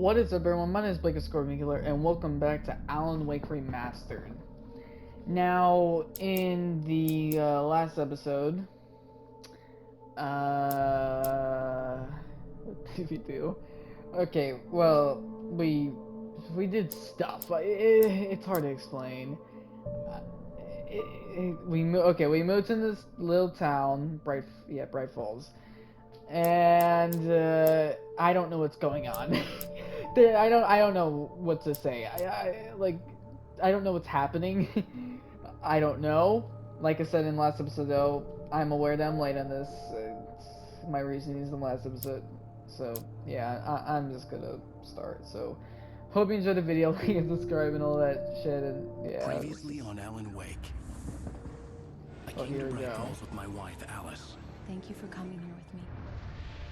What is up, everyone? My name is Blake Scorpion Killer, and welcome back to Alan Wake Remastered. Now, in the last episode, what did we do? Okay, well, we did stuff. It's hard to explain. Uh, we moved to this little town, Bright Falls, and I don't know what's going on. I don't know what to say. I don't know what's happening. I don't know. Like I said in the last episode, though, I'm aware that I'm late on this. My reasoning is in the last episode. So yeah, I'm just gonna start. So hope you enjoyed the video. Like and subscribe and all that shit. And yeah. Previously on Alan Wake. I Oh, came here to we Bright go. Falls with my wife, Alice. Thank you for coming here with me.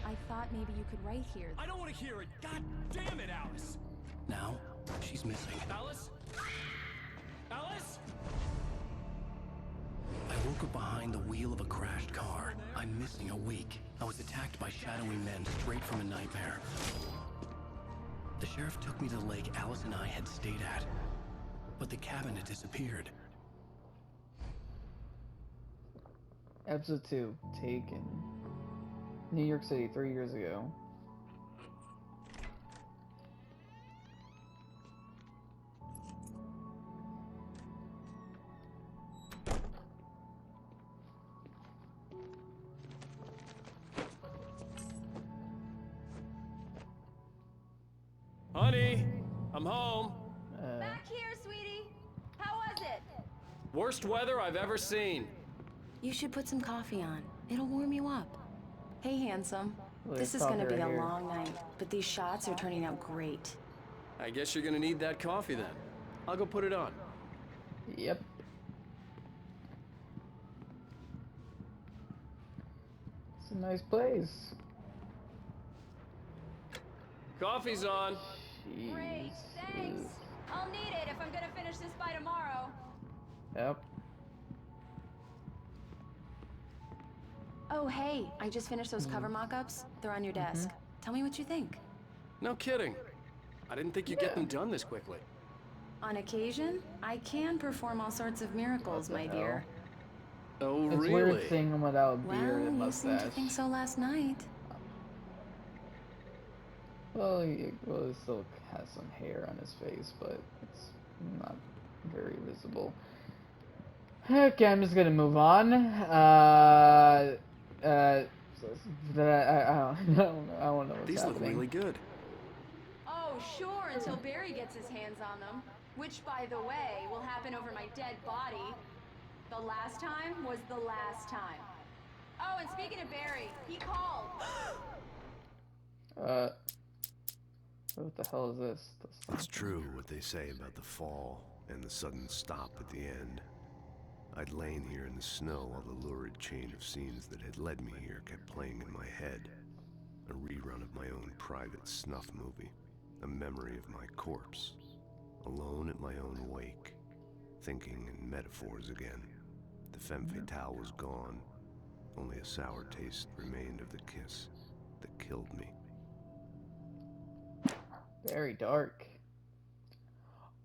I thought maybe you could write here. I don't want to hear it. God damn it, Alice. Now, she's missing. Alice? Alice? I woke up behind the wheel of a crashed car. I'm missing a week. I was attacked by shadowy men straight from a nightmare. The sheriff took me to the lake Alice and I had stayed at. But the cabin had disappeared. Episode 2, taken. New York City, 3 years ago. Honey, I'm home. Back here, sweetie. How was it? Worst weather I've ever seen. You should put some coffee on. It'll warm you up. Hey, handsome. Look, This is coffee gonna be right a here. long night, but these shots are turning out great. I guess you're gonna need that coffee then. I'll go put it on. Yep. It's a nice place. Coffee's on. Jeez. I'll need it if I'm gonna finish this by tomorrow. Yep. Oh, hey, I just finished those cover mock-ups. They're on your desk. Tell me what you think. No kidding. I didn't think you'd get them done this quickly. On occasion, I can perform all sorts of miracles, What the my dear. Oh, It's really? weird seeing him without a beard Well, and you seemed to mustache. think so last night. Well, he still has some hair on his face, but it's not very visible. Okay, I'm just gonna move on. I don't know. I don't know what's These look happening. really good. Oh, sure, until Barry gets his hands on them. Which, by the way, will happen over my dead body. The last time was the last time. Oh, and speaking of Barry, he called. What the hell is this? It's true what they say about the fall and the sudden stop at the end. I'd lain here in the snow while the lurid chain of scenes that had led me here kept playing in my head. A rerun of my own private snuff movie. A memory of my corpse. Alone at my own wake. Thinking in metaphors again. The femme fatale was gone. Only a sour taste remained of the kiss that killed me. Very dark.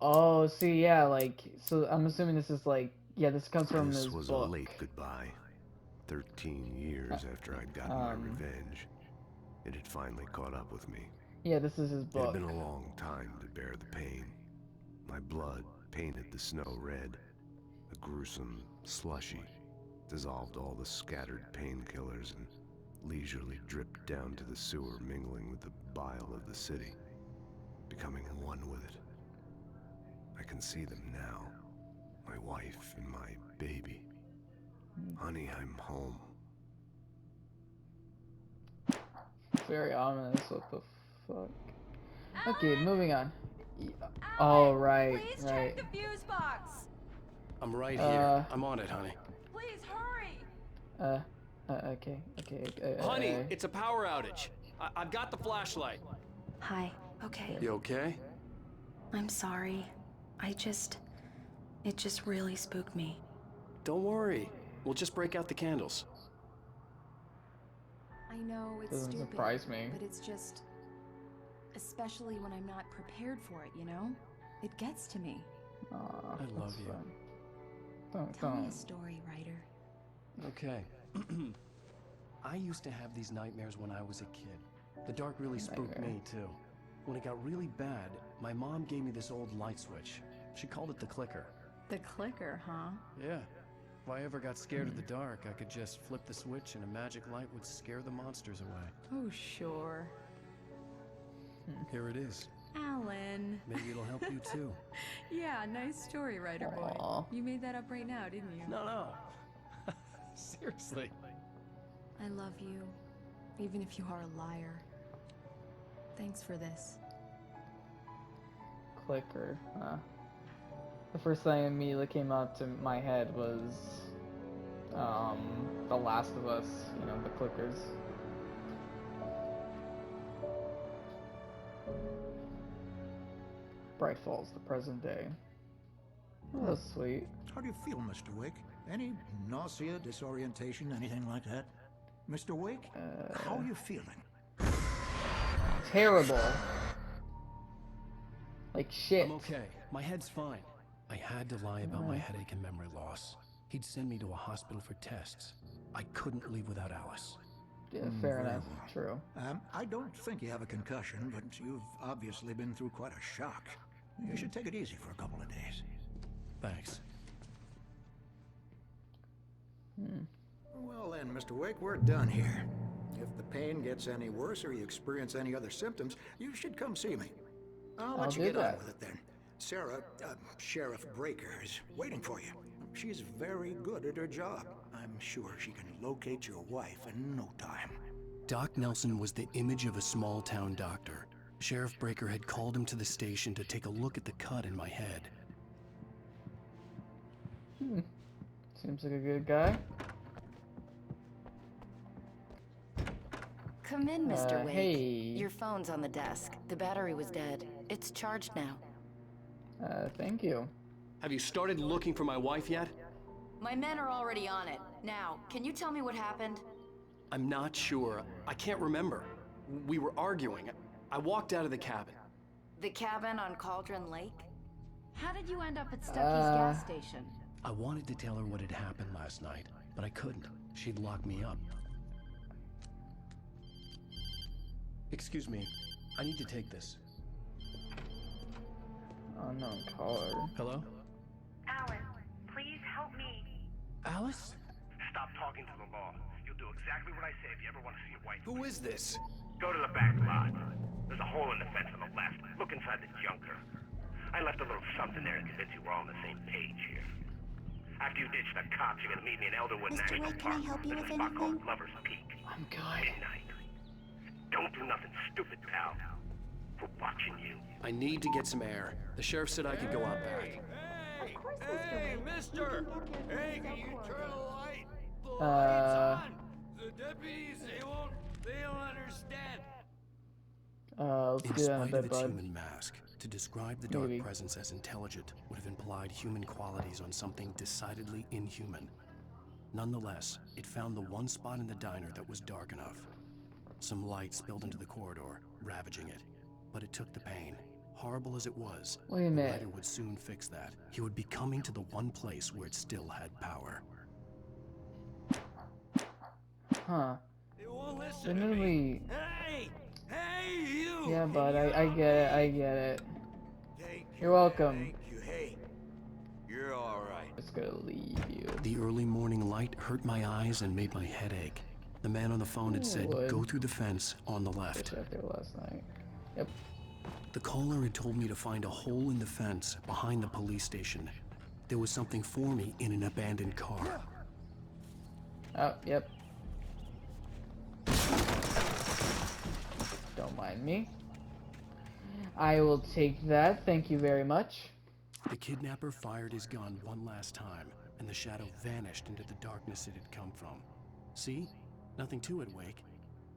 Oh, see, yeah, like, so I'm assuming this is like, yeah, this comes from This his was book. a late goodbye. 13 years after I'd gotten my revenge. It had finally caught up with me. Yeah, this is his It book. had been a long time to bear the pain. My blood painted the snow red. A gruesome slushy dissolved all the scattered painkillers and leisurely dripped down to the sewer, mingling with the bile of the city, becoming one with it. I can see them now. My wife and my baby. Honey, I'm home. Very ominous. What the fuck? Okay, moving on. Oh, right, Please right. check the fuse box. I'm right here. I'm on it, honey. Please hurry. Okay. Honey, it's a power outage. I've got the flashlight. Hi. Okay. You okay? I'm sorry. It just really spooked me. Don't worry. We'll just break out the candles. I know it's Doesn't stupid, surprise me. but it's just... Especially when I'm not prepared for it, you know? It gets to me. Aw, I love that's you. fine. Tell me Don't. a story, writer. Okay. I used to have these nightmares when I was a kid. The dark really spooked Nightmare. me, too. When it got really bad, my mom gave me this old light switch. She called it the clicker. The clicker, huh? Yeah. If I ever got scared of the dark, I could just flip the switch and a magic light would scare the monsters away. Oh, sure. Here it is. Alan. Maybe it'll help you, too. Yeah, nice story, writer boy. Aw. You made that up right now, didn't you? No. Seriously. I love you, even if you are a liar. Thanks for this. Clicker. The first thing immediately came up to my head was The Last of Us, you know, the clickers. Bright Falls, the present day. Oh, that's sweet. How do you feel, Mr. Wake? Any nausea, disorientation, anything like that? Mr. Wake, how are you feeling? Terrible. Like shit. I'm okay. My head's fine. I had to lie about my headache and memory loss. He'd send me to a hospital for tests. I couldn't leave without Alice. Yeah, fair very enough. well. True. I don't think you have a concussion, but you've obviously been through quite a shock. You should take it easy for a couple of days. Thanks. Well then, Mr. Wake, we're done here. If the pain gets any worse or you experience any other symptoms, you should come see me. I'll I'll let you do get on that. with it then. Sarah, Sheriff Breaker, is waiting for you. She's very good at her job. I'm sure she can locate your wife in no time. Doc Nelson was the image of a small-town doctor. Sheriff Breaker had called him to the station to take a look at the cut in my head. Seems like a good guy. Come in, Mr. Wake. Hey. Your phone's on the desk. The battery was dead. It's charged now. Thank you. Have you started looking for my wife yet? My men are already on it. Now, can you tell me what happened? I'm not sure. I can't remember. We were arguing. I walked out of the cabin. The cabin on Cauldron Lake? How did you end up at Stucky's gas station? I wanted to tell her what had happened last night, but I couldn't. She'd lock me up. Excuse me. I need to take this. Unknown caller. Hello? Alan, please help me. Alice? Stop talking to the law. You'll do exactly what I say if you ever want to see your wife. Who is this? Go to the back lot. There's a hole in the fence on the left. Look inside the junker. I left a little something there to convince you we're all on the same page here. After you ditch the cops, you're gonna meet me in Elderwood Mr. National Wake, can I Park. help you There's with a spot called anything? Lover's Peak. I'm good. Midnight. Don't do nothing stupid, pal. We're watching you. I need to get some air. The sheriff said I could go out back. Of course, Mr. Wake. mister! You can get Hey, yourself can you work. turn the light? The Uh, light's on! The deputies, they don't understand. Let's In get on spite of that, its bud. human mask, to describe the dark Maybe. presence as intelligent would have implied human qualities on something decidedly inhuman. Nonetheless, it found the one spot in the diner that was dark enough. Some light spilled into the corridor, ravaging it. But it took the pain. Horrible as it was, Wait a the minute. writer would soon fix that. He would be coming to the one place where it still had power. Huh. They won't listen to Didn't me. we... Hey, you! Yeah, bud, I get it, I get it. Thank You're welcome. Thank you. Hey, you're all right. Just gonna leave you. The early morning light hurt my eyes and made my head ache. The man on the phone had said, Would. go through the fence on the left. Checked there last night. Yep. The caller had told me to find a hole in the fence behind the police station. There was something for me in an abandoned car. Oh, yep. Don't mind me. I will take that, thank you very much. The kidnapper fired his gun one last time, and the shadow vanished into the darkness it had come from. See? Nothing to it, Wake.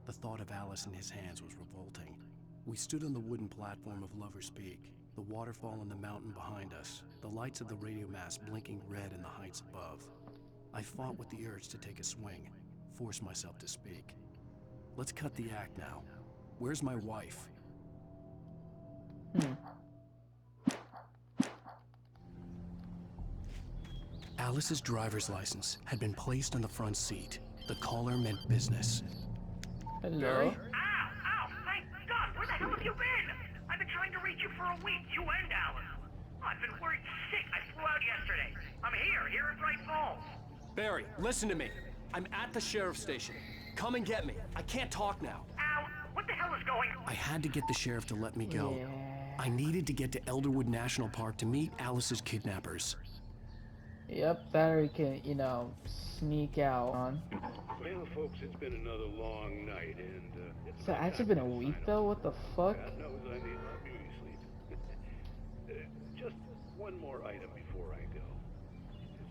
The thought of Alice in his hands was revolting. We stood on the wooden platform of Lover's Peak, the waterfall on the mountain behind us, the lights of the radio mast blinking red in the heights above. I fought with the urge to take a swing, force myself to speak. Let's cut the act now. Where's my wife? Alice's driver's license had been placed on the front seat. The caller meant business. Hello. Ow! Ow! Thank God! Where the hell have you been? I've been trying to reach you for a week, you and Alice. Oh, I've been worried sick. I flew out yesterday. I'm here in Bright Falls. Barry, listen to me. I'm at the sheriff's station. Come and get me. I can't talk now. Ow! What the hell is going on? I had to get the sheriff to let me go. Yeah. I needed to get to Elderwood National Park to meet Alice's kidnappers. Yep, Barry can, you know, sneak out on. Well, folks, it's been another long night, and It's actually been a week though. What the fuck? God knows I need my beauty sleep. Just one more item before I go.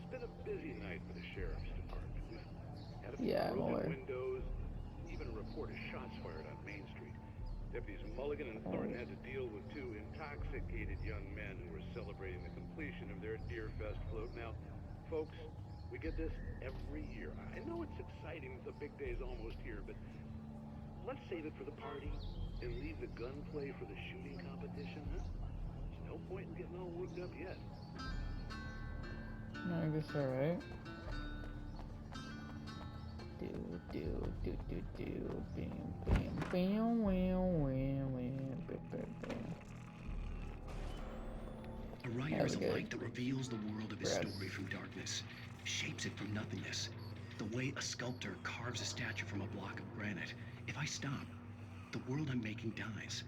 It's been a busy night for the sheriff's department. We've had a few broken windows, even a report of shots fired on Main Street. Deputies Mulligan and Thornton had to deal with two intoxicated young men who were celebrating the completion of their Deer Fest float. Now, folks, we get this every year. I know it's exciting, the big day's almost here, but let's save it for the party and leave the gunplay for the shooting competition, huh? There's no point in getting all worked up yet. No, I guess alright. Bam, bam, bam, wham, wham, wham, bam, bam, bam. A writer is a light that reveals the world of his story from darkness, shapes it from nothingness. The way a sculptor carves a statue from a block of granite. If I stop, the world I'm making dies.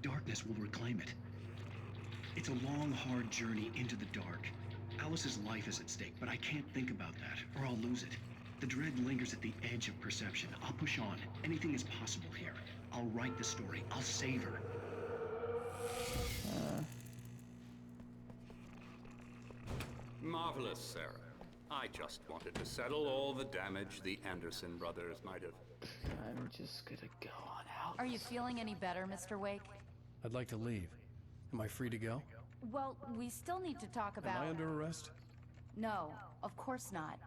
Darkness will reclaim it. It's a long, hard journey into the dark. Alice's life is at stake, but I can't think about that, or I'll lose it. The dread lingers at the edge of perception. I'll push on. Anything is possible here. I'll write the story. I'll save her. Marvelous, Sarah. I just wanted to settle all the damage the Anderson brothers might have. I'm just gonna go on out. Are you feeling any better, Mr. Wake? I'd like to leave. Am I free to go? Well, we still need to talk about... Am I under arrest? No, of course not.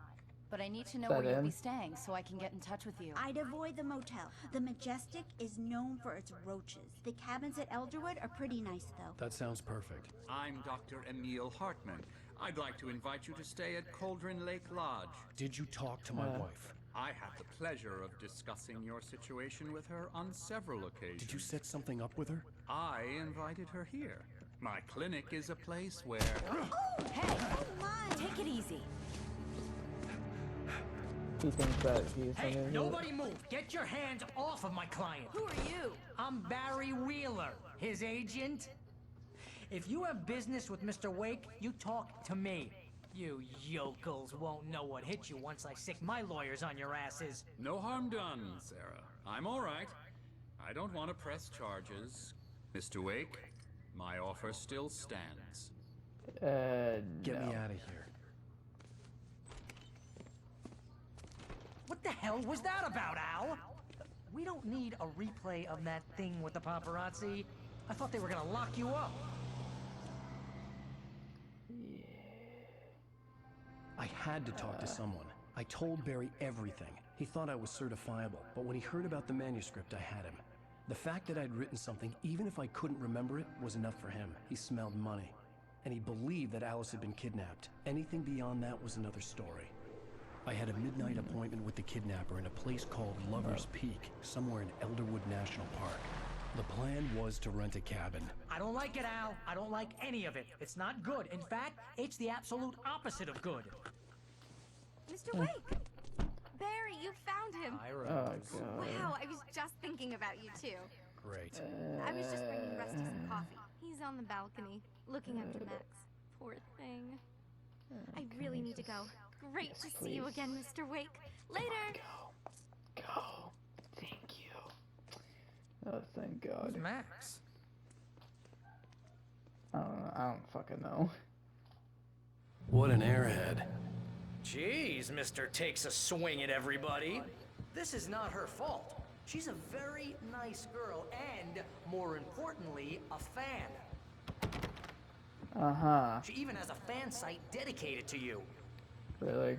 But I need to know Is that where you'll in? be staying so I can get in touch with you. I'd avoid the motel. The Majestic is known for its roaches. The cabins at Elderwood are pretty nice, though. That sounds perfect. I'm Dr. Emil Hartman. I'd like to invite you to stay at Cauldron Lake Lodge. Did you talk to my wife? I had the pleasure of discussing your situation with her on several occasions. Did you set something up with her? I invited her here. My clinic is a place where... Oh, hey! Oh my! Take it easy. He thinks that he's Hey, under nobody move! Get your hands off of my client! Who are you? I'm Barry Wheeler, his agent. If you have business with Mr. Wake, you talk to me. You yokels won't know what hit you once I sick my lawyers on your asses. No harm done, Sarah. I'm all right. I don't want to press charges. Mr. Wake, my offer still stands. Get me out of here. What the hell was that about, Al? We don't need a replay of that thing with the paparazzi. I thought they were gonna lock you up. I had to talk to someone. I told Barry everything. He thought I was certifiable, but when he heard about the manuscript, I had him. The fact that I'd written something, even if I couldn't remember it, was enough for him. He smelled money. And he believed that Alice had been kidnapped. Anything beyond that was another story. I had a midnight appointment with the kidnapper in a place called Lover's Peak, somewhere in Elderwood National Park. The plan was to rent a cabin. I don't like it, Al. I don't like any of it. It's not good. In fact, it's the absolute opposite of good. Mr. Wake! Barry, you found him! Oh, God. Wow, I was just thinking about you, too. Great. I was just bringing Rusty some coffee. He's on the balcony, looking after Max. Poor thing. I really need to go. Great to see you again, Mr. Wake. Later! Go. Thank you. Oh, thank God. Who's Max? I don't fucking know. What an airhead. Jeez, Mr. Takes a swing at everybody. This is not her fault. She's a very nice girl and, more importantly, a fan. Uh-huh. She even has a fan site dedicated to you. Really?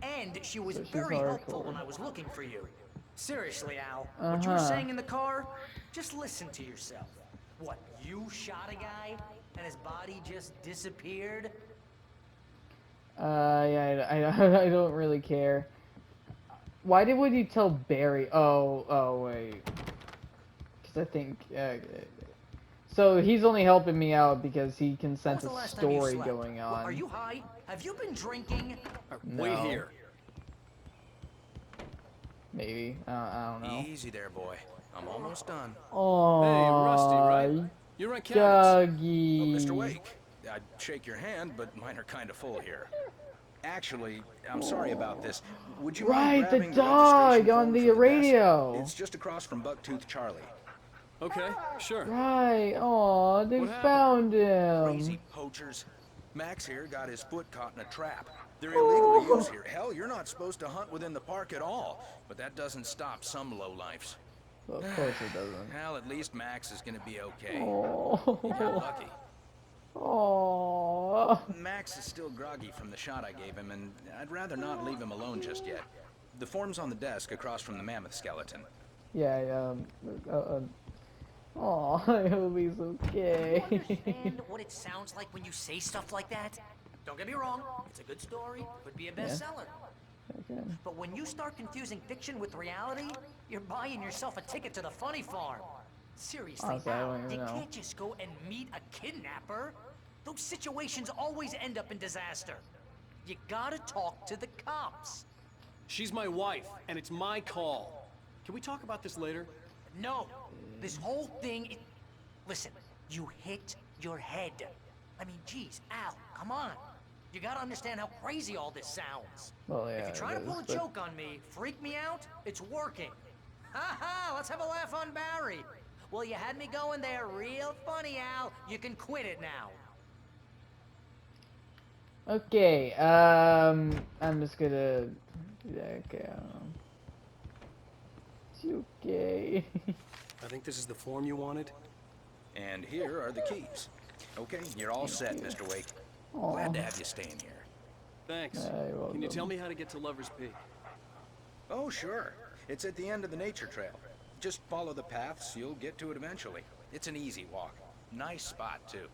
And she was So she's very helpful hardcore. when I was looking for you. Seriously, Al, what you were saying in the car, just listen to yourself. What, you shot a guy and his body just disappeared? Yeah, I don't really care. Why would you tell Barry? Oh, wait. Because I think, so he's only helping me out because he can When was sense the a last time you story slept? going on. Are you high? Have you been drinking? No. Wait here. Maybe. I don't know. Easy there, boy. I'm almost done. Oh, Hey, Rusty, right? You run cabinets. Dougie. Oh, Mr. Wake. I'd shake your hand, but mine are kind of full here. Actually, I'm sorry about this. Would you mind Right, the grabbing dog registration on form the from desk? radio. It's just across from Bucktooth Charlie. Okay, sure. Right. Oh, they What happened? found him. Crazy poachers. Max here got his foot caught in a trap. They're illegal to use here. Hell, you're not supposed to hunt within the park at all. But that doesn't stop some lowlifes. Well, of course it doesn't. Hell, at least Max is gonna be okay. Oh. You got lucky. Oh. Max is still groggy from the shot I gave him, and I'd rather not leave him alone just yet. The form's on the desk across from the mammoth skeleton. Yeah, oh, I hope he's okay. Do you understand what it sounds like when you say stuff like that? Don't get me wrong, it's a good story, could be a bestseller. Okay. But when you start confusing fiction with reality, you're buying yourself a ticket to the funny farm. Seriously, Honestly, I don't even you know. can't just go and meet a kidnapper. Those situations always end up in disaster. You gotta talk to the cops. She's my wife, and it's my call. Can we talk about this later? No, this whole thing. Listen, you hit your head. I mean, geez, Al, come on. You gotta understand how crazy all this sounds. Well, yeah. If you're trying to it pull a is, but- joke on me, freak me out, it's working. Ha ha, let's have a laugh on Barry. Well, you had me going there real funny, Al. You can quit it now. Okay, I'm just gonna. Yeah, okay, I don't know. It's okay. I think this is the form you wanted. And here are the keys. Okay, you're all set, Mr. Wake. Aw. Glad to have you staying here. Thanks. you're Can you welcome. tell me how to get to Lover's Peak? Oh, sure. It's at the end of the nature trail. Just follow the paths, you'll get to it eventually. It's an easy walk. Nice spot, too.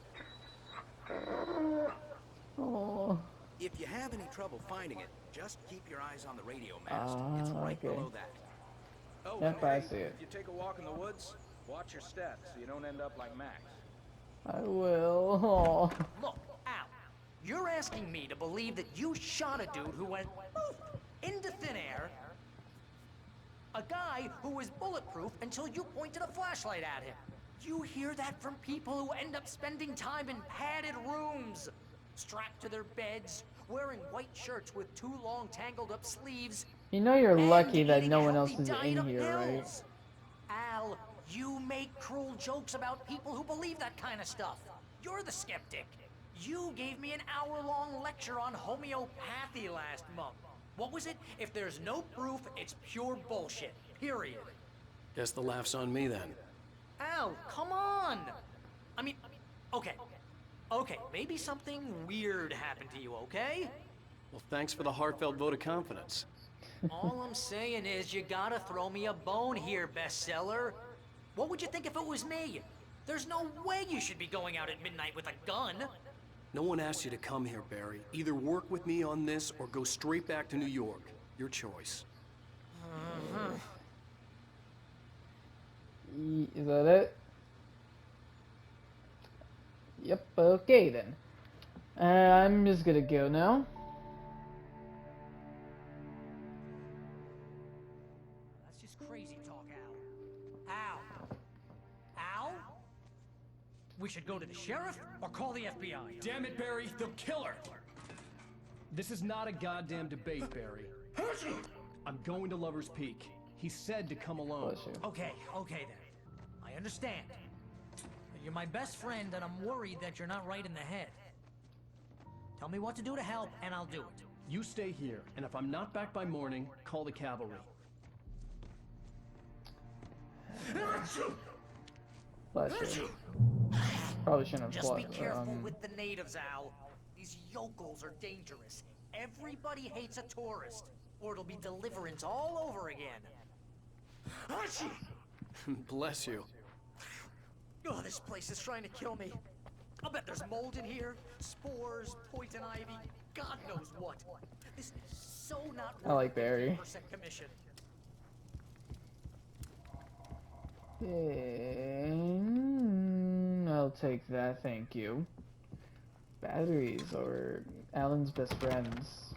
Oh. If you have any trouble finding it, just keep your eyes on the radio mast. It's right okay. below that. Oh, Yep, and I hey, see it. if you take a walk in the woods, watch your steps so you don't end up like Max. I will. Oh. Look, Al, you're asking me to believe that you shot a dude who went poof into thin air. A guy who was bulletproof until you pointed a flashlight at him. You hear that from people who end up spending time in padded rooms, strapped to their beds, wearing white shirts with too long tangled up sleeves. You know you're and lucky that eating no one else healthy is diet in of here, right? pills. Al, you make cruel jokes about people who believe that kind of stuff. You're the skeptic. You gave me an hour-long lecture on homeopathy last month. What was it? If there's no proof, it's pure bullshit. Period. Guess the laugh's on me then. Al, come on! I mean, okay. Okay, maybe something weird happened to you, okay? Well, thanks for the heartfelt vote of confidence. All I'm saying is you gotta throw me a bone here, bestseller. What would you think if it was me? There's no way you should be going out at midnight with a gun. No one asked you to come here, Barry. Either work with me on this or go straight back to New York. Your choice. Is that it? Yep, okay then. I'm just gonna go now. That's just crazy talk, Al. Al? Al? We should go to the sheriff or call the FBI. Damn it, Barry, they'll kill her! This is not a goddamn debate, Barry. I'm going to Lover's Peak. He said to come alone. Okay then. I understand. You're my best friend, and I'm worried that you're not right in the head. Tell me what to do to help, and I'll do it. You stay here, and if I'm not back by morning, call the cavalry. Bless you. Probably shouldn't have Just be fought, careful with the natives, Al. These yokels are dangerous. Everybody hates a tourist, or it'll be deliverance all over again. Bless you. Oh, this place is trying to kill me. I'll bet there's mold in here, spores, poison ivy. God knows what. This is so not I like worth Barry. 15% commission. I'll take that, thank you. Batteries are Alan's best friends.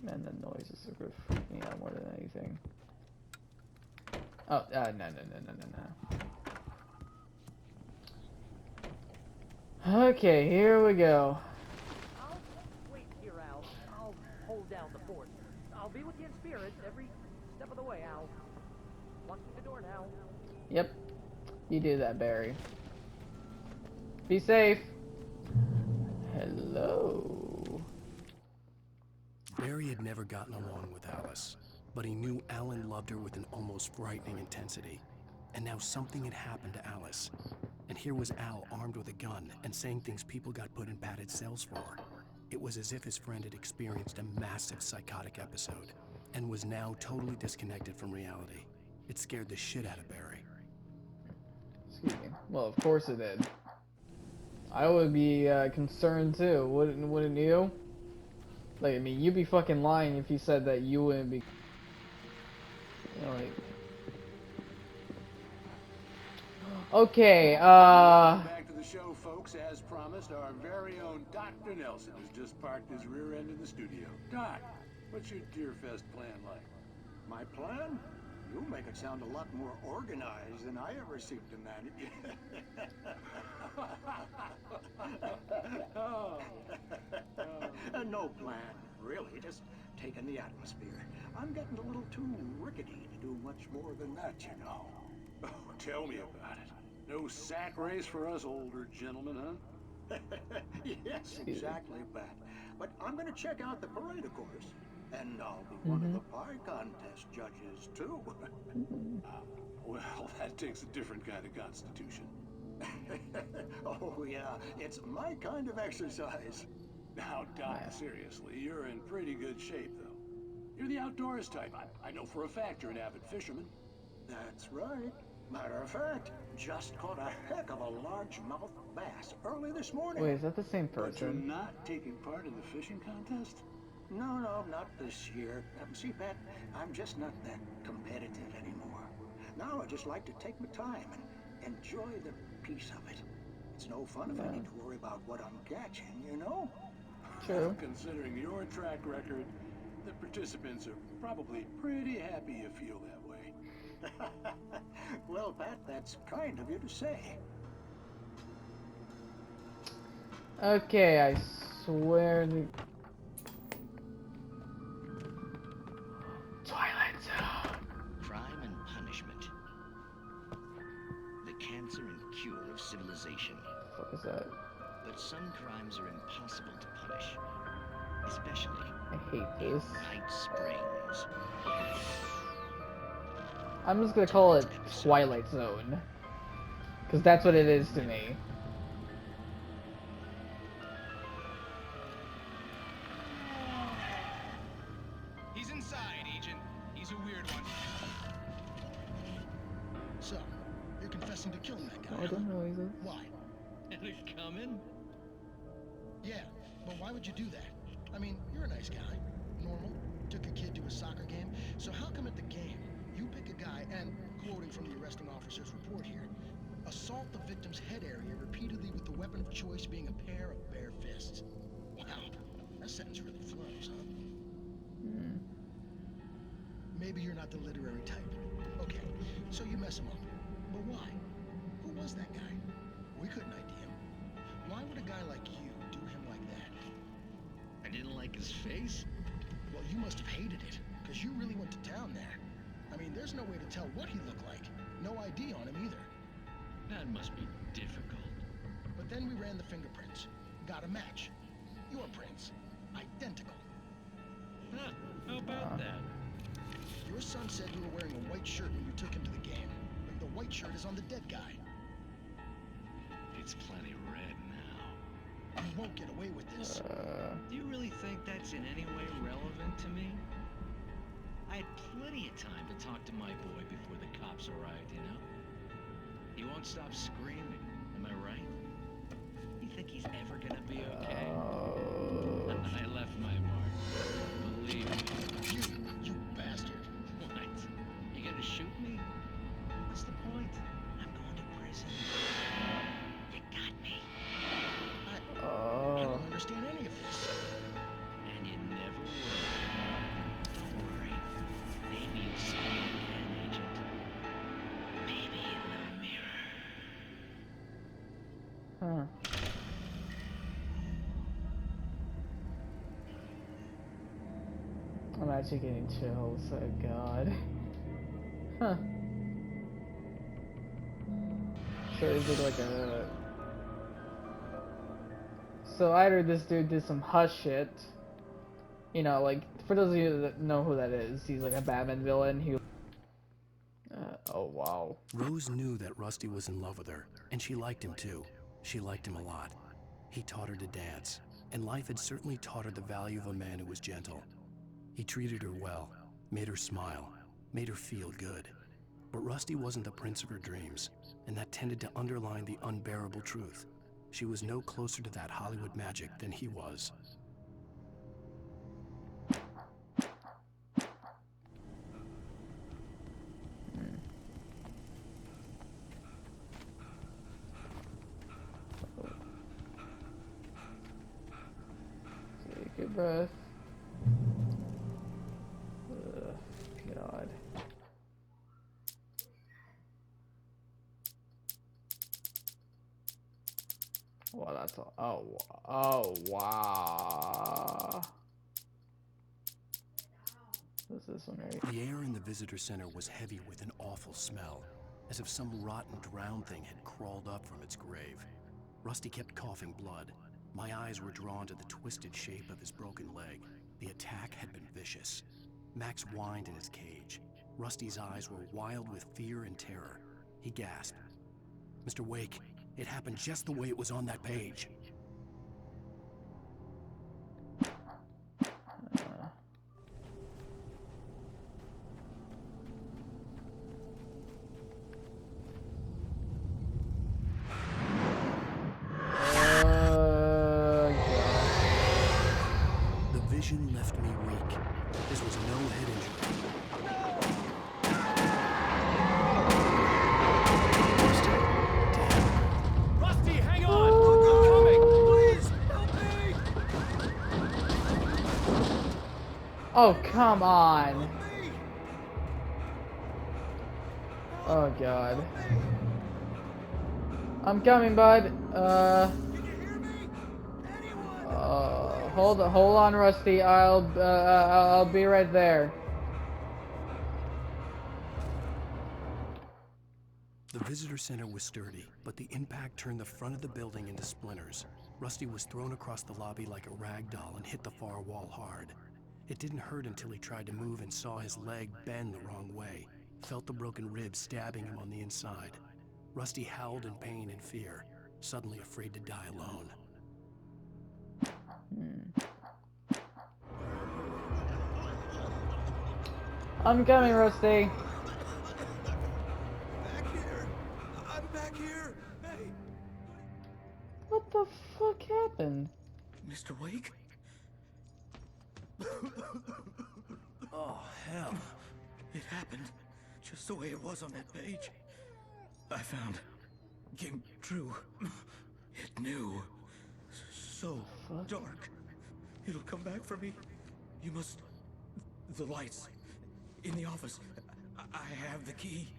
Man, the noises are gonna freak me out more than anything. Oh, no. Okay, here we go. I'll wait here, Al. I'll hold down the fort. I'll be with you in spirit every step of the way, Al. Locking the door now. Yep, you do that, Barry. Be safe. Hello. Barry had never gotten along with Alice, but he knew Alan loved her with an almost frightening intensity. And now something had happened to Alice. And here was Al armed with a gun and saying things people got put in padded cells for. It was as if his friend had experienced a massive psychotic episode and was now totally disconnected from reality. It scared the shit out of Barry. Excuse me. Well, of course it did. I would be concerned too, wouldn't you? Like, I mean, you'd be fucking lying if you said that you wouldn't be. You know, like. Okay, Back to the show, folks. As promised, our very own Dr. Nelson has just parked his rear end in the studio. Doc, what's your Deerfest plan like? My plan? You make it sound a lot more organized than I ever seem to manage. No plan, really. Just taking the atmosphere. I'm getting a little too rickety to do much more than that, you know. Oh, tell me about it. No sack race for us older gentlemen, huh? Yes, exactly, Pat. But I'm going to check out the parade, of course. And I'll be one of the pie contest judges, too. Well, that takes a different kind of constitution. Oh, yeah. It's my kind of exercise. Now, Doc, seriously, you're in pretty good shape, though. You're the outdoors type. I know for a fact you're an avid fisherman. That's right. Matter of fact, just caught a heck of a largemouth bass early this morning. wait, is that the same But you're person? not taking part in the fishing contest? No, not this year. See, Pat, I'm just not that competitive anymore. Now I just like to take my time and enjoy the peace of it. It's no fun if I need to worry about what I'm catching, you know? True. Considering your track record, the participants are probably pretty happy you feel that way. Well, Pat, that's kind of you to say. Okay, I swear the Twilight Zone. Crime and punishment. The cancer and cure of civilization. What is that? But some crimes are impossible to punish. Especially I hate this. Night Springs. I'm just gonna call it Twilight Zone. Because that's what it is to me. He's inside, Agent. He's a weird one. So, you're confessing to killing that guy? I don't know either. Why? And it's coming? Yeah, but why would you do that? I mean, you're a nice guy. Normal. Took a kid to a soccer game. So how come at the game, you pick a guy and, quoting from the arresting officer's report here, assault the victim's head area repeatedly with the weapon of choice being a pair of bare fists? Wow, that sentence really flows, huh? Maybe you're not the literary type. Okay, so you mess him up. But why? Who was that guy? We couldn't ID him. Why would a guy like you do him like that? I didn't like his face? Well, you must have hated it, because you really went to town there. I mean, there's no way to tell what he looked like. No ID on him either. That must be difficult. But then we ran the fingerprints. Got a match. Your prints. Identical. Huh, how about that? Your son said you were wearing a white shirt when you took him to the game. The white shirt is on the dead guy. It's plenty red now. You won't get away with this. Do you really think that's in any way relevant to me? I had plenty of time to talk to my boy before the cops arrived, you know? He won't stop screaming, am I right? He think he's ever gonna be okay? I left my mark. Believe me. You bastard. What? You gonna shoot me? What's the point? I'm going to prison. You got me. I don't understand any of this. And you never will. Don't worry. Maybe you'll see me again, Agent. Maybe in the mirror. Huh. I'm actually getting chills, oh god. Huh. So is it like a... So either this dude did some hush shit, you know, like, for those of you that know who that is, he's like a Batman villain, he... oh wow. Rose knew that Rusty was in love with her, and she liked him too. She liked him a lot. He taught her to dance, and life had certainly taught her the value of a man who was gentle. He treated her well, made her smile, made her feel good. But Rusty wasn't the prince of her dreams, and that tended to underline the unbearable truth. She was no closer to that Hollywood magic than he was. Take a breath. God. Well, that's all. Oh, wow. What's this one right? The air in the visitor center was heavy with an awful smell, as if some rotten drowned thing had crawled up from its grave. Rusty kept coughing blood. My eyes were drawn to the twisted shape of his broken leg. The attack had been vicious. Max whined in his cage. Rusty's eyes were wild with fear and terror. He gasped. Mr. Wake, it happened just the way it was on that page. The vision left me weak. This was no head injury. Rusty, hang on! I'm coming! Please, help me! Oh, come on. Oh, God. I'm coming, bud. Hold on, Rusty. I'll be right there. The visitor center was sturdy, but the impact turned the front of the building into splinters. Rusty was thrown across the lobby like a rag doll and hit the far wall hard. It didn't hurt until he tried to move and saw his leg bend the wrong way, felt the broken rib stabbing him on the inside. Rusty howled in pain and fear, suddenly afraid to die alone. I'm coming, Rusty. Back here! I'm back here! Hey! What the fuck happened? Mr. Wake? Oh, hell. It happened just the way it was on that page. I found came true. It knew. So dark. It'll come back for me. You must... The lights. In the office. I have the key.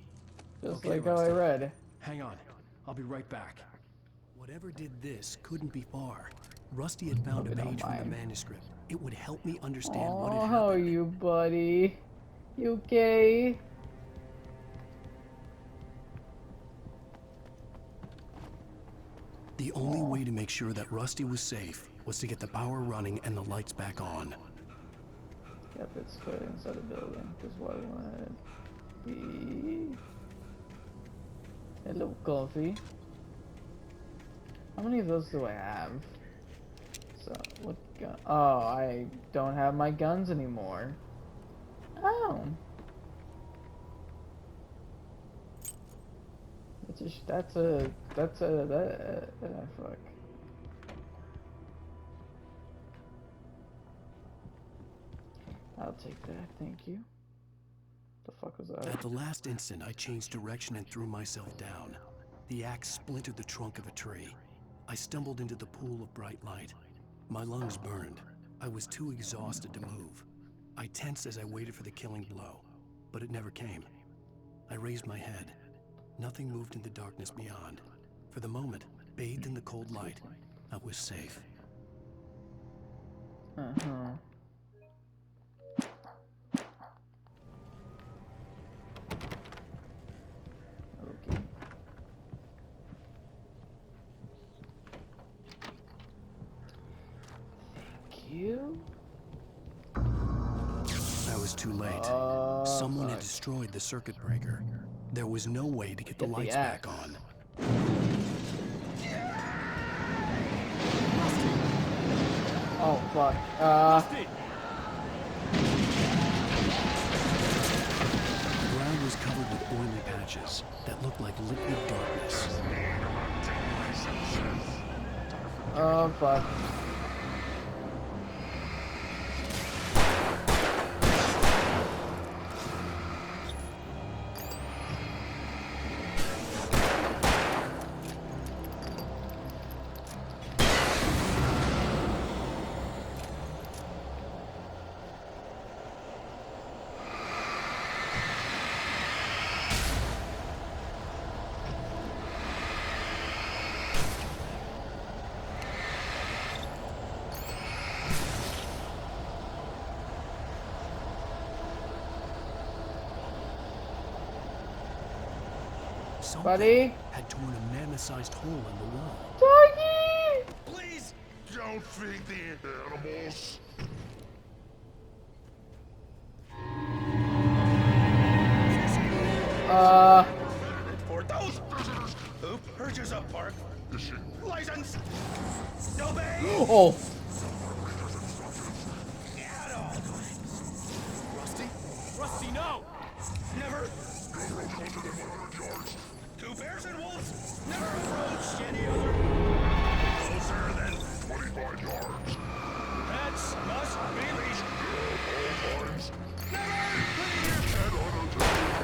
Just Okay, like how I Rusty. read. Hang on. I'll be right back. Whatever did this couldn't be far. Rusty had found a page from the manuscript. It would help me understand what had Oh, happened. how are you, buddy? You okay? The only way to make sure that Rusty was safe was to get the power running and the lights back on. Kept it square inside the building. Just what I wanted. Hello, coffee. How many of those do I have? So, what gun? Oh, I don't have my guns anymore. Oh. Fuck. I'll take that. Thank you. The fuck was that? At the last instant, I changed direction and threw myself down. The axe splintered the trunk of a tree. I stumbled into the pool of bright light. My lungs burned. I was too exhausted to move. I tensed as I waited for the killing blow, but it never came. I raised my head. Nothing moved in the darkness beyond. For the moment, bathed in the cold light, I was safe. Uh-huh. Okay. Thank you. I was too late. Someone had destroyed the circuit breaker. There was no way to get the lights back on. Oh, fuck. The ground was covered with oily patches that looked like liquid darkness. Oh, fuck. Something had torn a mammoth-sized hole in the wall. Doggy! Please don't feed the animals. For those visitors who purchase a park license, obey. Oh. Rusty? Rusty, no! Never. 2 bears and wolves never approached any other. Closer than 25 yards. Pets must be leashed. All times. Never leave your pet on a table.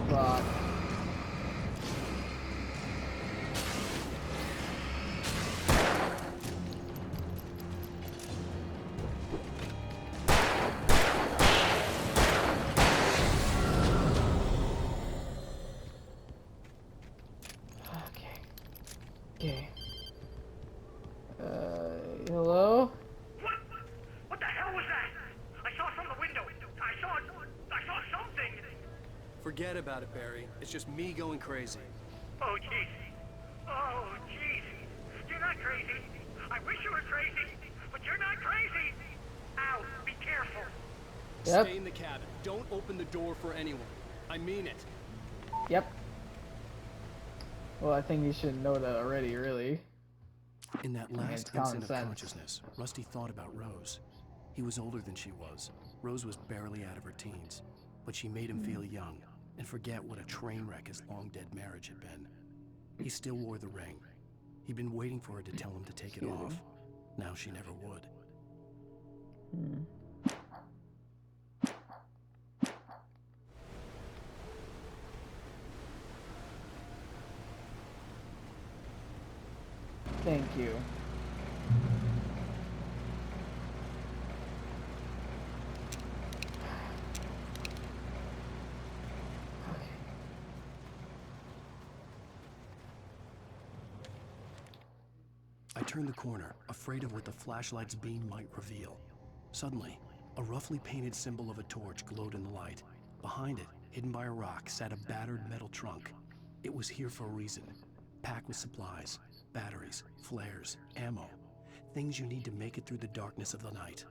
Fuck. Okay. Hello? What the hell was that? I saw from the window. I saw something. Forget about it, Barry. It's just me going crazy. Oh, jeez. Oh, jeez. You're not crazy. I wish you were crazy, but you're not crazy. Ow, be careful. Yep. Stay in the cabin. Don't open the door for anyone. I mean it. Yep. Well, I think you should know that already, really. In that I mean, last it's common instant of sense. consciousness, Rusty thought about Rose. He was older than she was. Rose was barely out of her teens, but she made him feel young and forget what a train wreck his long-dead marriage had been. He still wore the ring. He'd been waiting for her to tell him to take it off. Now she never would. Thank you. I turned the corner, afraid of what the flashlight's beam might reveal. Suddenly, a roughly painted symbol of a torch glowed in the light. Behind it, hidden by a rock, sat a battered metal trunk. It was here for a reason. Packed with supplies, batteries, flares, ammo. Things you need to make it through the darkness of the night.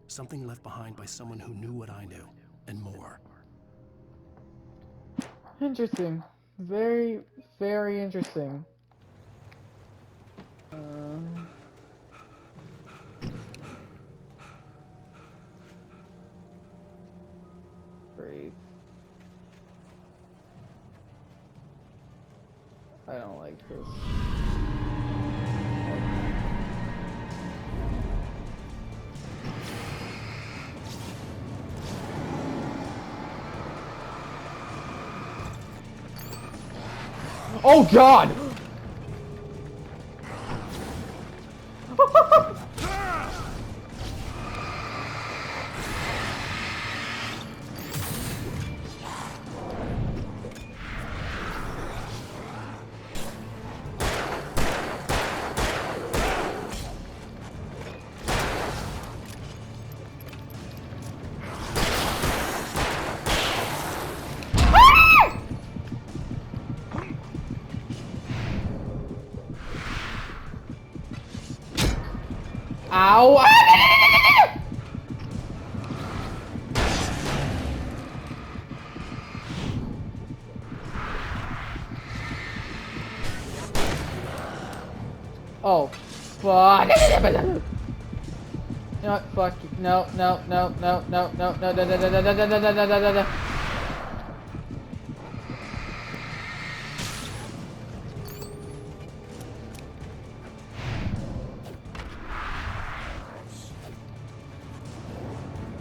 Something left behind by someone who knew what I knew, and more. Interesting. Very, very interesting. Great. I don't like this. Oh God! Ow! Oh, fuck! You know what? Fuck you. No, no, no, no, no, no, no, no, no, no, no, no, no, no, no, no, no.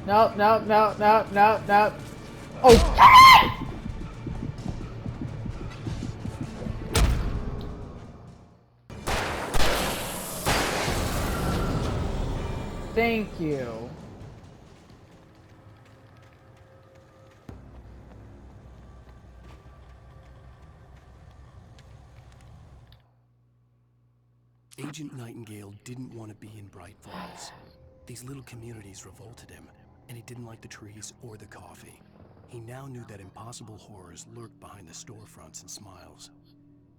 No, no, no, no, no, no. Oh, God! Thank you. Agent Nightingale didn't want to be in Bright Falls. These little communities revolted him, and he didn't like the trees or the coffee. He now knew that impossible horrors lurked behind the storefronts and smiles.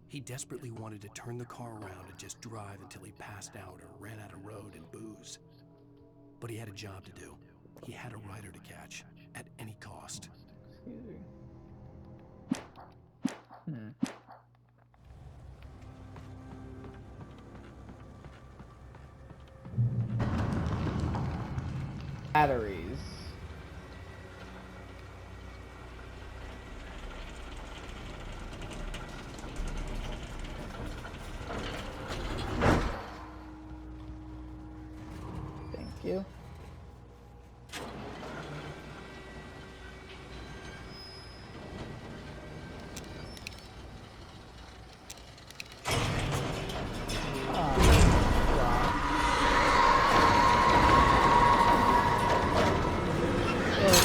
He desperately wanted to turn the car around and just drive until he passed out or ran out of road and booze. But he had a job to do. He had a rider to catch, at any cost. Batteries. Thank you.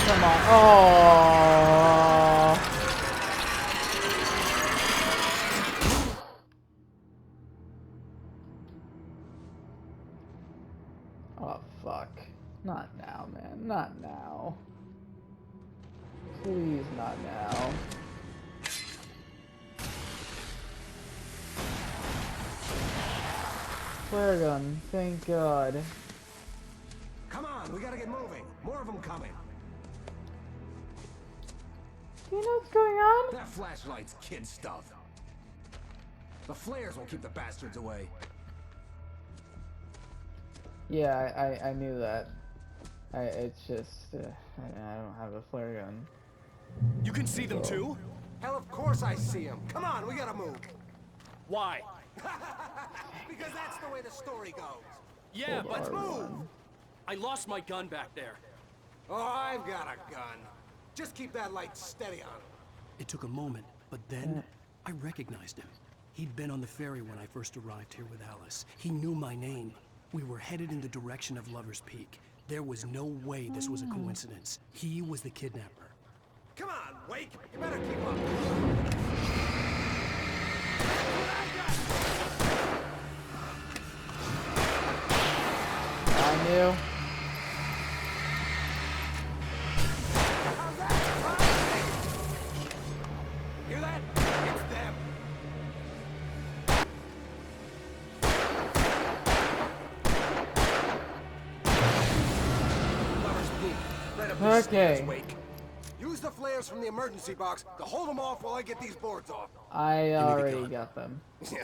Come on. Oh. Oh, fuck. Not now, man. Not now. Please, not now. Flare gun. Thank God. Come on, we gotta get moving. More of them coming. Do you know what's going on? That flashlight's kid stuff. The flares will keep the bastards away. Yeah, I knew that. It's just, I don't have a flare gun. You can see them too? Hell, of course I see them. Come on, we gotta move. Why? Because that's the way the story goes. Yeah, Hold but R1. move! I lost my gun back there. Oh, I've got a gun. Just keep that light steady on him. It took a moment, but then I recognized him. He'd been on the ferry when I first arrived here with Alice. He knew my name. We were headed in the direction of Lover's Peak. There was no way this was a coincidence. He was the kidnapper. Come on, Wake. You better keep up. I knew. Hear that? It's them. Lover's Peak. Right up these stairs, Okay. Wake. Use the flares from the emergency box to hold them off while I get these boards off. I already got them. Yeah,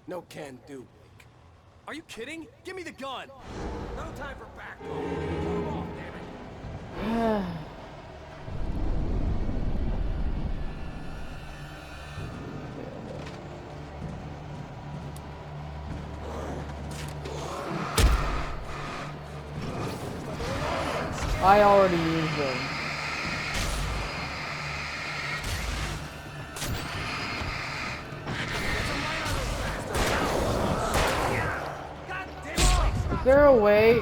no can do. Are you kidding? Give me the gun! No time for back talk. Pull them off, damn it. I already used them. Is there a way?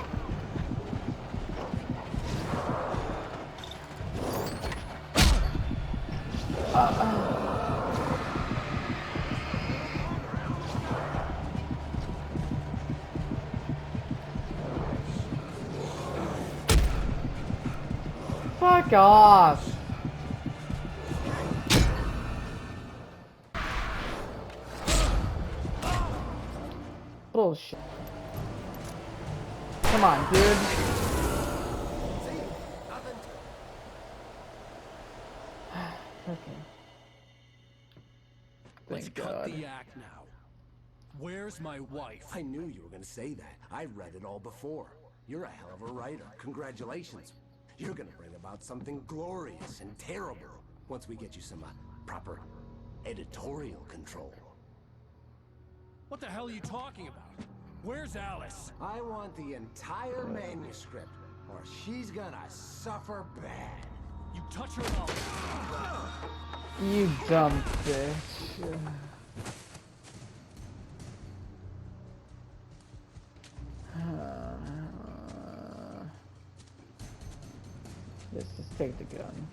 Fuck off! Bullshit. Come on, dude. Okay. Let's cut God. the act now. Where's my wife? I knew you were gonna say that. I've read it all before. You're a hell of a writer. Congratulations. You're gonna bring about something glorious and terrible once we get you some proper editorial control. What the hell are you talking about? Where's Alice? I want the entire manuscript, or she's gonna suffer bad. You touch her mouth. You dumb bitch. Let's just take the gun.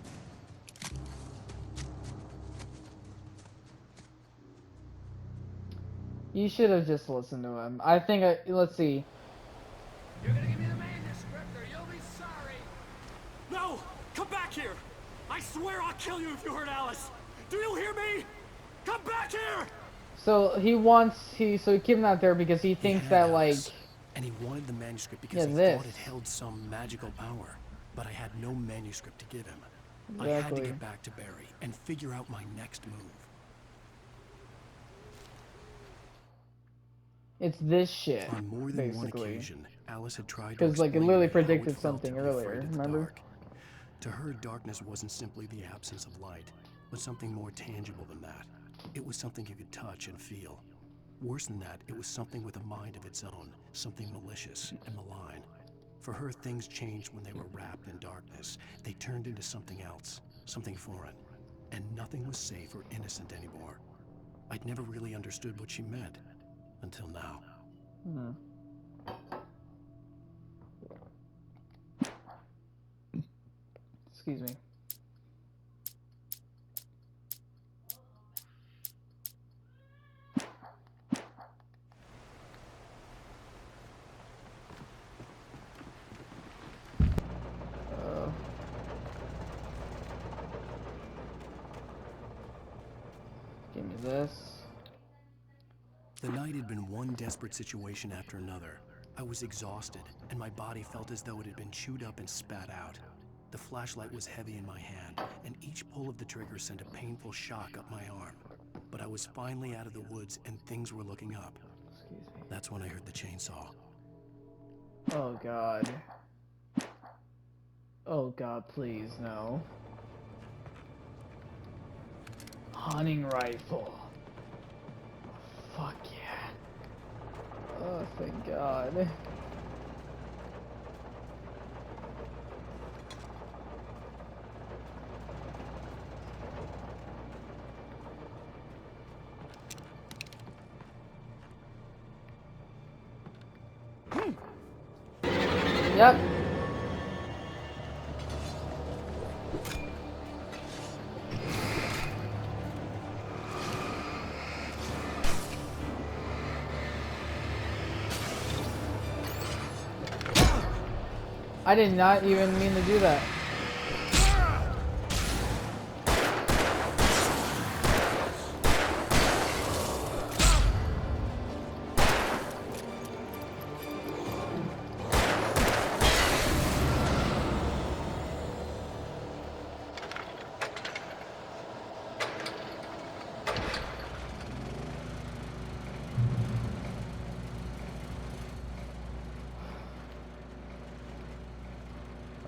You should have just listened to him. I think let's see. You're gonna give me the manuscript or you'll be sorry. No! Come back here! I swear I'll kill you if you hurt Alice! Do you hear me? Come back here! So he kept him out there because he thinks that Alice, and he wanted the manuscript because he this. thought it held some magical power. But I had no manuscript to give him. Exactly. I had to get back to Barry and figure out my next move. It's this shit. On more than one basically. occasion, Alice had tried to Because like it explain literally to me how it predicted felt something to be afraid earlier. of the Remember? dark. To her, darkness wasn't simply the absence of light, but something more tangible than that. It was something you could touch and feel. Worse than that, it was something with a mind of its own, something malicious and malign. For her, things changed when they were wrapped in darkness. They turned into something else, something foreign. And nothing was safe or innocent anymore. I'd never really understood what she meant, until now. Excuse me. Give me this. The night had been one desperate situation after another. I was exhausted, and my body felt as though it had been chewed up and spat out. The flashlight was heavy in my hand, and each pull of the trigger sent a painful shock up my arm. But I was finally out of the woods, and things were looking up. That's when I heard the chainsaw. Oh god. Oh god, please, no. Hunting rifle. Fuck yeah. Oh, thank god. Yep. I did not even mean to do that.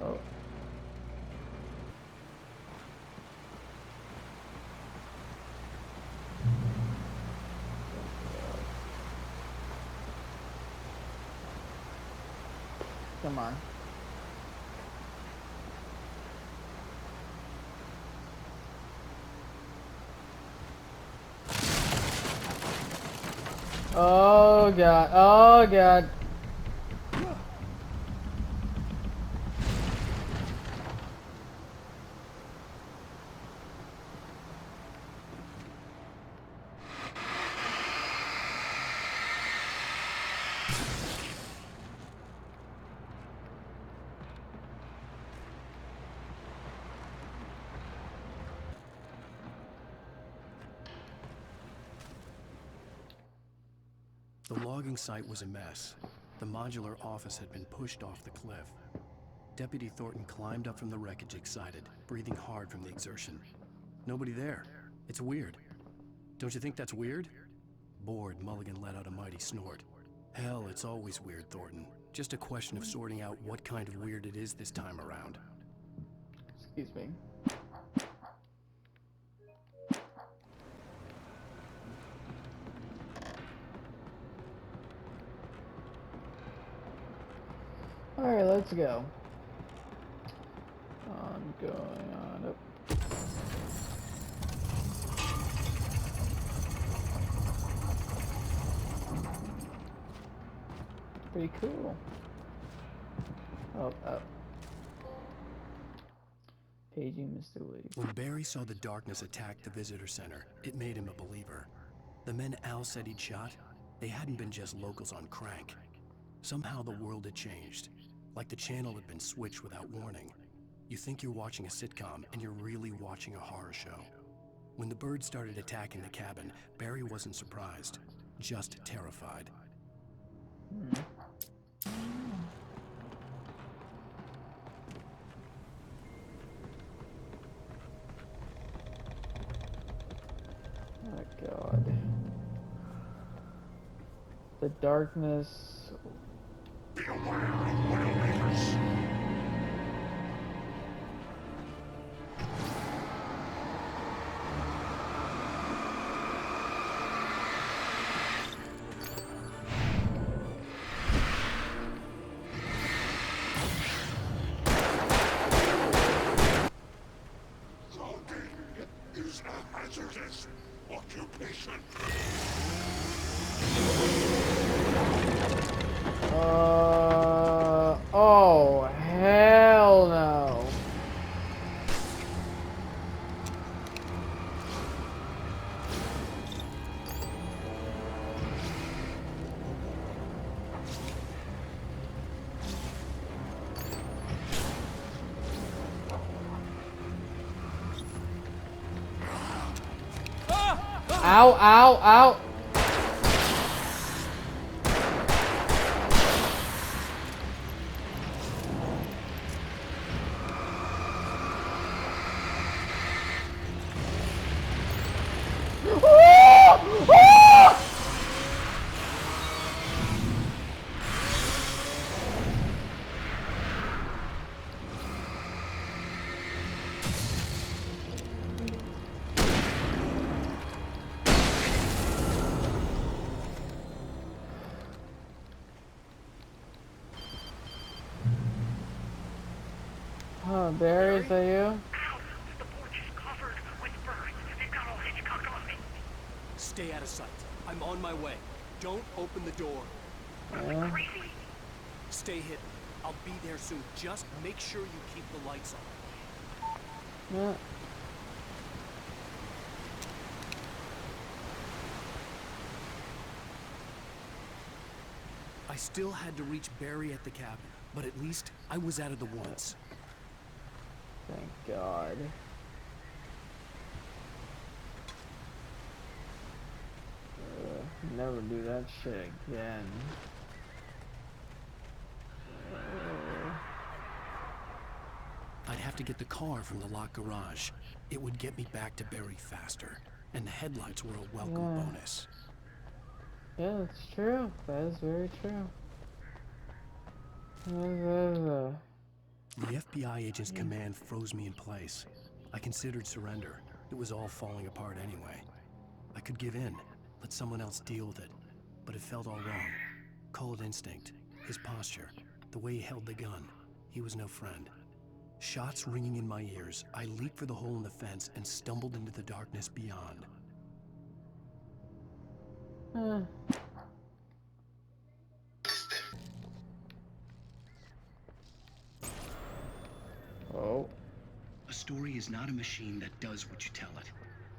Oh. Come on. Oh god. Oh god. The logging site was a mess. The modular office had been pushed off the cliff. Deputy Thornton climbed up from the wreckage excited, breathing hard from the exertion. Nobody there. It's weird. Don't you think that's weird? Bored, Mulligan let out a mighty snort. Hell, it's always weird, Thornton. Just a question of sorting out what kind of weird it is this time around. Excuse me. Alright, let's go. I'm going on up. Pretty cool. Oh, up. Paging Mr. Wade. When Barry saw the darkness attack the visitor center, it made him a believer. The men Al said he'd shot, they hadn't been just locals on crank. Somehow the world had changed, like the channel had been switched without warning. You think you're watching a sitcom, and you're really watching a horror show. When the birds started attacking the cabin, Barry wasn't surprised, just terrified. Oh god. The darkness. Beware of Widowmakers. Logging is a hazardous occupation. Oh, hell no. Ow, ow, ow. Oh, Barry, is that you? The porch is covered with birds. They've got all Hitchcock on me. Stay out of sight. I'm on my way. Don't open the door. Yeah. Crazy? Stay hidden. I'll be there soon. Just make sure you keep the lights on. Yeah. I still had to reach Barry at the cabin, but at least I was out of the woods. Thank God. Never do that shit again. I'd have to get the car from the locked garage. It would get me back to Barry faster, and the headlights were a welcome bonus. Yeah, that's true. That is very true. The FBI agent's command froze me in place. I considered surrender. It was all falling apart anyway. I could give in, let someone else deal with it, but it felt all wrong. Call it instinct, his posture, the way he held the gun. He was no friend. Shots ringing in my ears, I leaped for the hole in the fence and stumbled into the darkness beyond. is not a machine that does what you tell it.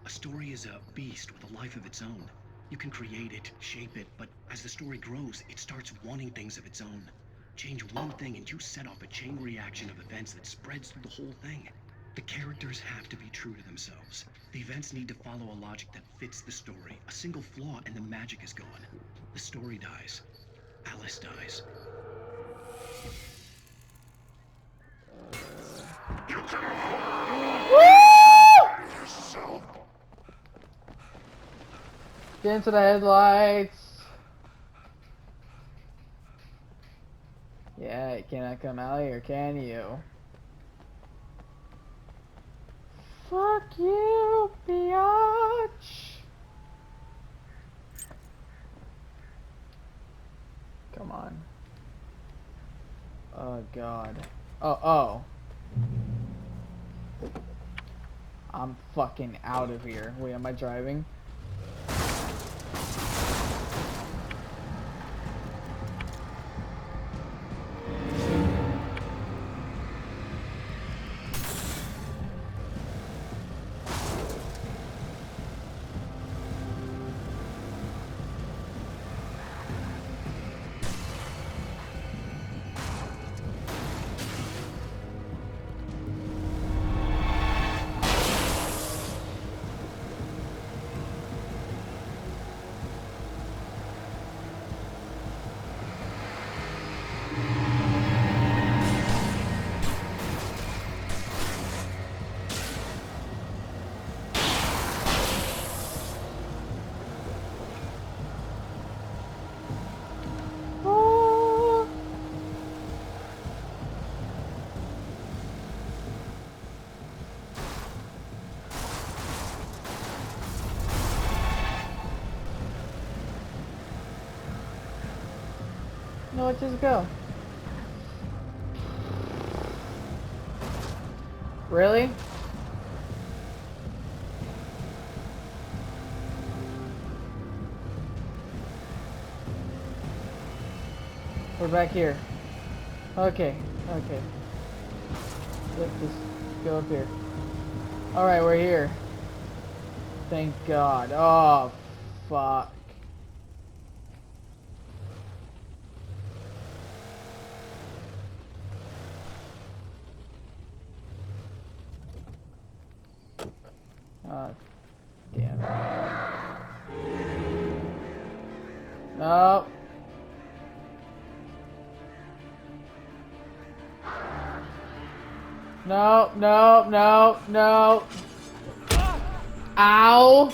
A story is a beast with a life of its own. You can create it, shape it, but as the story grows, it starts wanting things of its own. Change one thing and you set off a chain reaction of events that spreads through the whole thing. The characters have to be true to themselves. The events need to follow a logic that fits the story. A single flaw and the magic is gone. The story dies. Alice dies. Get into the headlights. Yeah, you cannot come out here, can you? Fuck you, biatch. Come on. Oh god. Oh. I'm fucking out of here. Wait, am I driving? No, let's just go. Really? We're back here. Okay. Let's just go up here. Alright, we're here. Thank God. Oh, fuck. Damn. No. No. Ow.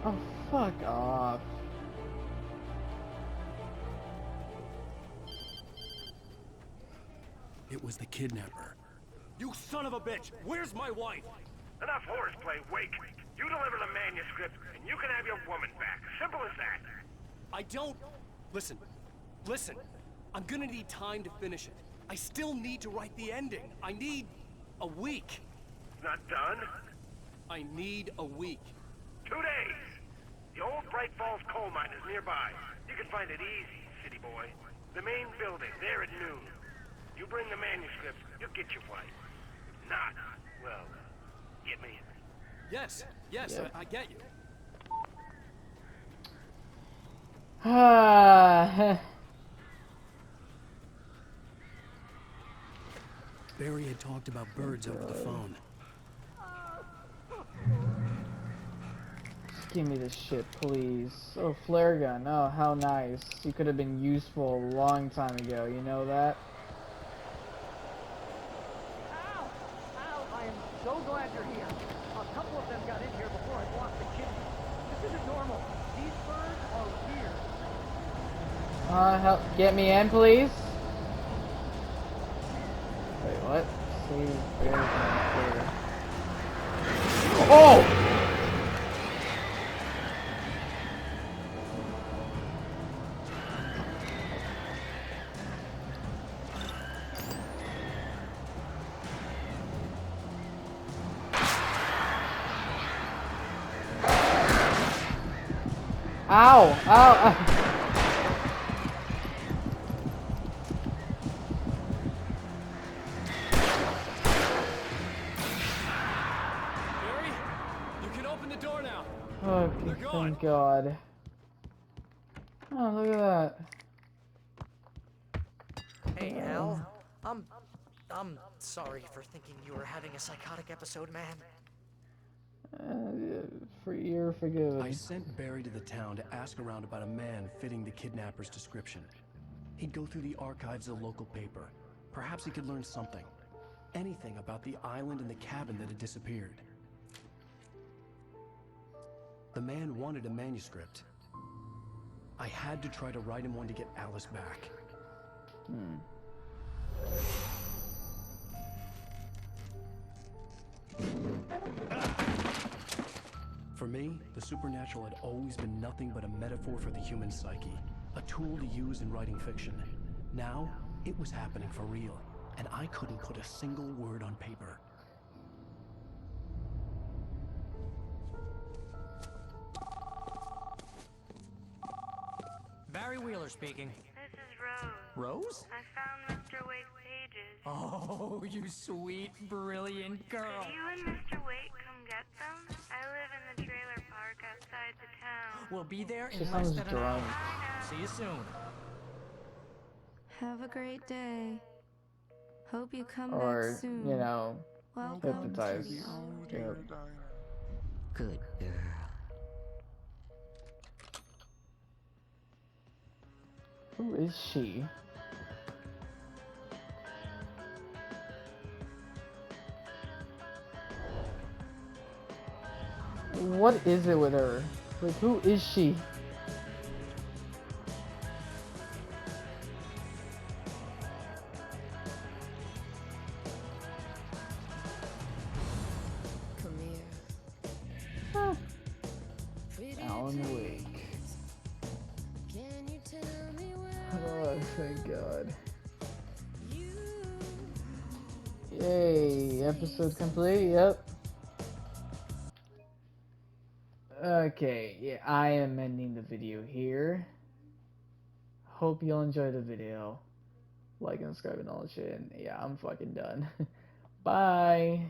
Oh, fuck off. It was the kidnapper. You son of a bitch! Where's my wife? Enough horseplay, Wake. You deliver the manuscript, and you can have your woman back. Simple as that. I don't... Listen. I'm gonna need time to finish it. I still need to write the ending. I need a week. Not done? I need a week. 2 days. The old Bright Falls coal mine is nearby. You can find it easy, city boy. The main building, there at noon. You bring the manuscript, you'll get your wife. If not, well, get me. Yes, Yeah. I get you. Barry had talked about birds over the phone. Just give me this shit, please. Oh, flare gun. Oh, how nice. You could have been useful a long time ago, you know that? I am so glad you're here. A couple of them got in here before I blocked the kitchen. This isn't normal. These birds are weird. Help get me in, please. Wait, what? See, there's no clear. Oh! Ow! Ow! Okay, thank God. Oh, look at that. Hey, Al. I'm sorry for thinking you were having a psychotic episode, man. You're forgiven. I sent Barry to the town to ask around about a man fitting the kidnapper's description. He'd go through the archives of the local paper. Perhaps he could learn something. Anything about the island and the cabin that had disappeared. The man wanted a manuscript. I had to try to write him one to get Alice back. For me, the supernatural had always been nothing but a metaphor for the human psyche, a tool to use in writing fiction. Now, it was happening for real, and I couldn't put a single word on paper. Barry Wheeler speaking. This is Rose. Rose? I found Mr. Wake's pages. Oh, you sweet, brilliant girl. Could you and Mr. Wake come get them? I live in the trailer park outside the town. We'll be there She in less sounds than an hour. drunk. See you soon. Have a great day. Hope you come Or, back soon. you know, Welcome hypnotize. to Yep. Good girl. Who is she? What is it with her? Like, who is she? Come here. Huh. Alan Wake. Can you tell me where Oh, thank God. Yay, episode complete, yep. Okay, yeah, I am ending the video here. Hope you'll enjoy the video. Like and subscribe and all that shit, and yeah, I'm fucking done. Bye!